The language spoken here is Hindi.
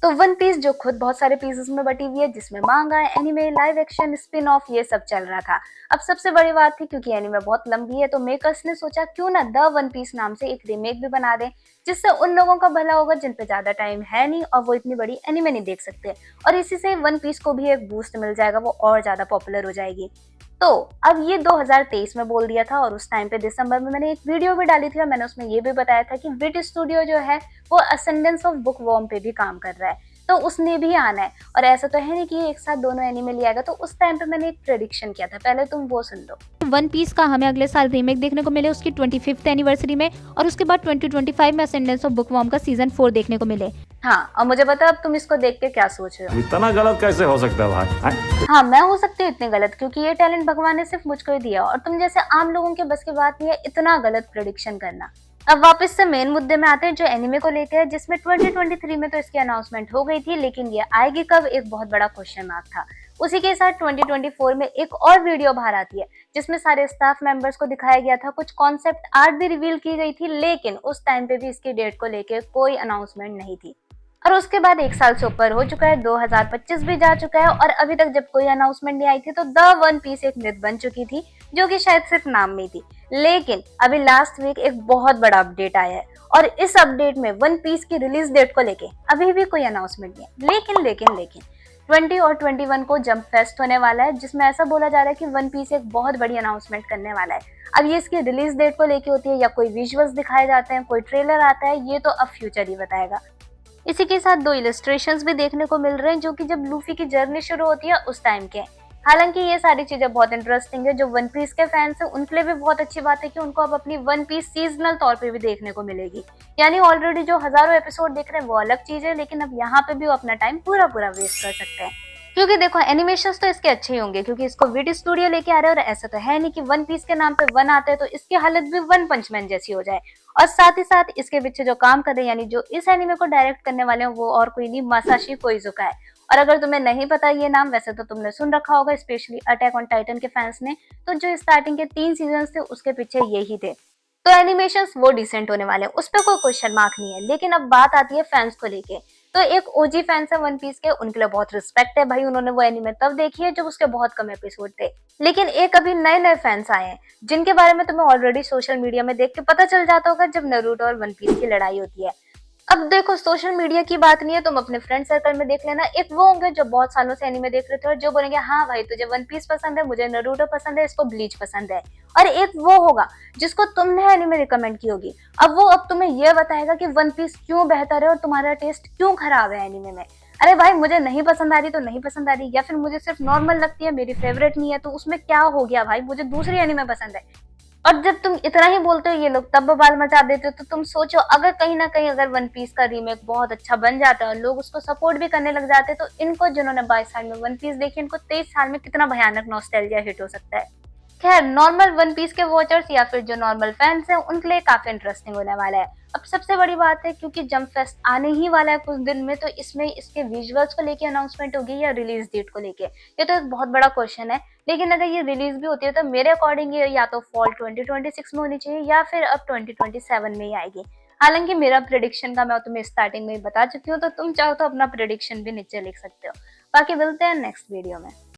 तो वन पीस जो खुद बहुत सारे पीसेस में बटी हुई है, जिसमें मांगा, anime, live action, spin off ये सब चल रहा था। अब सबसे बड़ी बात थी, क्योंकि एनिमे बहुत लंबी है तो मेकर्स ने सोचा क्यों ना द वन पीस नाम से एक रीमेक भी बना दें, जिससे उन लोगों का भला होगा जिन पे ज्यादा टाइम है नहीं और वो इतनी बड़ी एनिमे नहीं देख सकते, और इसी से वन पीस को भी एक बूस्ट मिल जाएगा, वो और ज्यादा पॉपुलर हो जाएगी। तो अब ये 2023 में बोल दिया था, और उस टाइम पे दिसंबर में मैंने एक वीडियो भी डाली थी और मैंने उसमें ये भी बताया था कि विट स्टूडियो जो है वो असेंडेंस ऑफ बुक वॉर्म पे भी काम कर रहा है, तो उसने भी आना है। और ऐसा तो है नहीं कि एक साथ दोनों एनिमे ले आएगा, तो उस टाइम पे मैंने एक प्रेडिक्शन किया था, पहले तुम वो सुन लो। वन पीस का हमें अगले साल रीमेक देखने को मिले उसकी 25th एनिवर्सरी में, और उसके बाद 2025 में असेंडेंस ऑफ बुकवर्म का सीजन 4 देखने को मिले। हाँ, और मुझे बता अब तुम इसको देख के क्या सोच रहे हो। इतना गलत कैसे हो सकता है भाई? हाँ, मैं हो सकती हूँ इतनी गलत, क्योंकि ये टैलेंट भगवान ने सिर्फ मुझको ही दिया, और तुम जैसे आम लोगों के बस की बात नहीं है इतना गलत प्रेडिक्शन करना। अब वापस से मेन मुद्दे में आते हैं जो एनिमे को लेकर है, जिसमें 2023 में तो इसकी अनाउंसमेंट हो गई थी, लेकिन ये आएगी कब एक बहुत बड़ा क्वेश्चन मार्क था। उसी के साथ 2024 में एक और वीडियो बाहर आती है, जिसमें सारे स्टाफ मेंबर्स को दिखाया गया था, कुछ कॉन्सेप्ट आर्ट भी रिवील की गई थी, लेकिन उस टाइम पे भी इसकी डेट को लेकर कोई अनाउंसमेंट नहीं थी। और उसके बाद एक साल से ऊपर हो चुका है, 2025 भी जा चुका है, और अभी तक जब कोई अनाउंसमेंट नहीं आई थी तो द वन पीस एक मिथ बन चुकी थी, जो कि शायद सिर्फ नाम में थी। लेकिन अभी लास्ट वीक एक बहुत बड़ा अपडेट आया है, और इस अपडेट में वन पीस की रिलीज डेट को लेके अभी भी कोई अनाउंसमेंट नहीं है। लेकिन 20 और 21 को जंप फेस्ट होने वाला है, जिसमें ऐसा बोला जा रहा है कि वन पीस एक बहुत बड़ी अनाउंसमेंट करने वाला है। अब ये इसकी रिलीज डेट को लेके होती है या कोई विजुअल्स दिखाए जाते हैं, कोई ट्रेलर आता है, ये तो अब फ्यूचर ही बताएगा। इसी के साथ दो इलस्ट्रेशंस भी देखने को मिल रहे हैं, जो कि जब लूफी की जर्नी शुरू होती है उस टाइम के। हालांकि ये सारी चीजें बहुत इंटरेस्टिंग है, जो वन पीस के फैंस हैं उनके लिए भी बहुत अच्छी बात है कि उनको अब अपनी वन पीस सीजनल तौर पे भी देखने को मिलेगी। यानी ऑलरेडी जो हजारों एपिसोड देख रहे हैं वो अलग चीज है, लेकिन अब यहाँ पे भी वो अपना टाइम पूरा पूरा वेस्ट कर सकते हैं। क्योंकि देखो एनिमेशंस तो इसके अच्छे ही होंगे, क्योंकि इसको विट स्टूडियो लेके आ रहे हैं, और ऐसा तो है नहीं कि वन पीस के नाम पे वन आता है तो इसकी हालत भी वन पंच मैन जैसी हो जाए। और साथ ही साथ इसके पीछे जो काम कर रहे हैं, यानी जो इस एनिमे को डायरेक्ट करने वाले हैं, वो और कोई नहीं मासाशी कोइजुका है। और अगर तुम्हें नहीं पता ये नाम, वैसे तो तुमने सुन रखा होगा, स्पेशली अटैक ऑन टाइटन के फैंस ने, तो जो स्टार्टिंग के 3 सीजन थे उसके पीछे यही थे। तो एनिमेशंस वो डिसेंट होने वाले हैं, उस पर कोई क्वेश्चन मार्क नहीं है। लेकिन अब बात आती है फैंस को लेके, तो एक ओजी फैंस है वन पीस के, उनके लिए बहुत रिस्पेक्ट है भाई, उन्होंने वो एनिमे तब देखी है जब उसके बहुत कम एपिसोड थे। लेकिन एक अभी नए नए फैंस आए हैं, जिनके बारे में तुम्हें ऑलरेडी सोशल मीडिया में देख के पता चल जाता होगा जब नारुतो और वन पीस की लड़ाई होती है। अब देखो सोशल मीडिया की बात नहीं है, तुम अपने फ्रेंड सर्कल में देख लेना, एक वो होंगे जो बहुत सालों से एनीमे देख रहे थे और जो बोलेंगे हाँ भाई तुझे वन पीस पसंद है, मुझे नारुतो पसंद है, इसको ब्लीच पसंद है। और एक वो होगा जिसको तुमने एनीमे रिकमेंड की होगी, अब वो अब तुम्हें ये बताएगा कि वन पीस क्यों बेहतर है और तुम्हारा टेस्ट क्यों खराब है एनीमे में। अरे भाई मुझे नहीं पसंद आ रही तो नहीं पसंद आ रही, या फिर मुझे सिर्फ नॉर्मल लगती है, मेरी फेवरेट नहीं है, तो उसमें क्या हो गया भाई, मुझे दूसरी एनीमे पसंद है। और जब तुम इतना ही बोलते हो ये लोग तब बवाल मचा देते हो, तो तुम सोचो अगर कहीं ना कहीं अगर वन पीस का रीमेक बहुत अच्छा बन जाता है और लोग उसको सपोर्ट भी करने लग जाते, तो इनको जिन्होंने 22 साल में वन पीस देखी, इनको 23 साल में कितना भयानक नॉस्टैल्जिया हिट हो सकता है। खैर नॉर्मल वन पीस के वॉचर्स या फिर जो नॉर्मल फैंस हैं उनके लिए काफी इंटरेस्टिंग होने वाला है। अब सबसे बड़ी बात है क्योंकि जंप फेस्ट आने ही वाला है कुछ दिन में, तो इसमें इसके विजुअल्स को लेके अनाउंसमेंट होगी या रिलीज डेट को लेके, ये तो एक बहुत बड़ा क्वेश्चन है। लेकिन अगर ये रिलीज भी होती है तो मेरे अकॉर्डिंग ये या तो फॉल 2026 में होनी चाहिए या फिर अब 2027 में ही आएगी। हालांकि मेरा प्रिडिक्शन का मैं तुम्हें स्टार्टिंग में ही बता चुकी हूँ, तो तुम चाहो तो अपना प्रिडिक्शन भी नीचे लिख सकते हो। बाकी मिलते हैं नेक्स्ट वीडियो में।